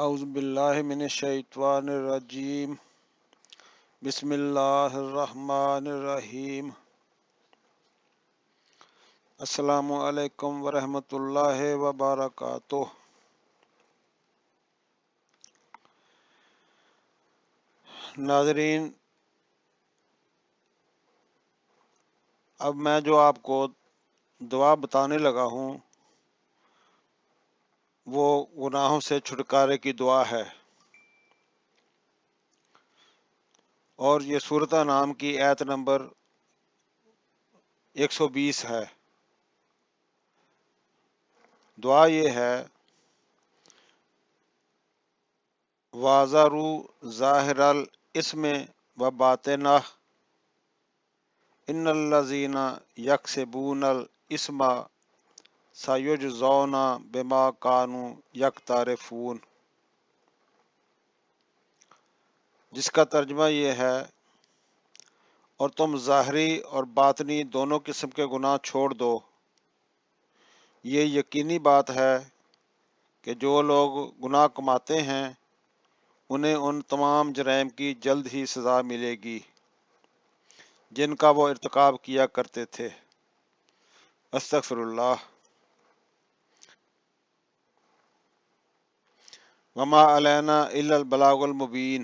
اعوذ باللہ من الشیطان الرجیم بسم اللہ الرحمن الرحیم السلام علیکم ورحمۃ اللہ وبرکاتہ۔ ناظرین، اب میں جو آپ کو دعا بتانے لگا ہوں وہ گناہوں سے چھٹکارے کی دعا ہے، اور یہ سورۃ نام کی آیت نمبر 120 ہے۔ دعا یہ ہے: وَاذَرُوا ظَاہِرَ الْإِثْمِ وَبَاطِنَہُ إِنَّ الَّذِينَ يَكْسِبُونَ الْإِثْمَ سَيُجْزَوْنَ بِمَا كَانُوا يَقْتَرِفُونَ، جس کا ترجمہ یہ ہے: اور تم ظاہری اور باطنی دونوں قسم کے گناہ چھوڑ دو۔ یہ یقینی بات ہے کہ جو لوگ گناہ کماتے ہیں انہیں ان تمام جرائم کی جلد ہی سزا ملے گی جن کا وہ ارتکاب کیا کرتے تھے۔ استغفر اللہ۔ وما علینا الا البلاغ المبین۔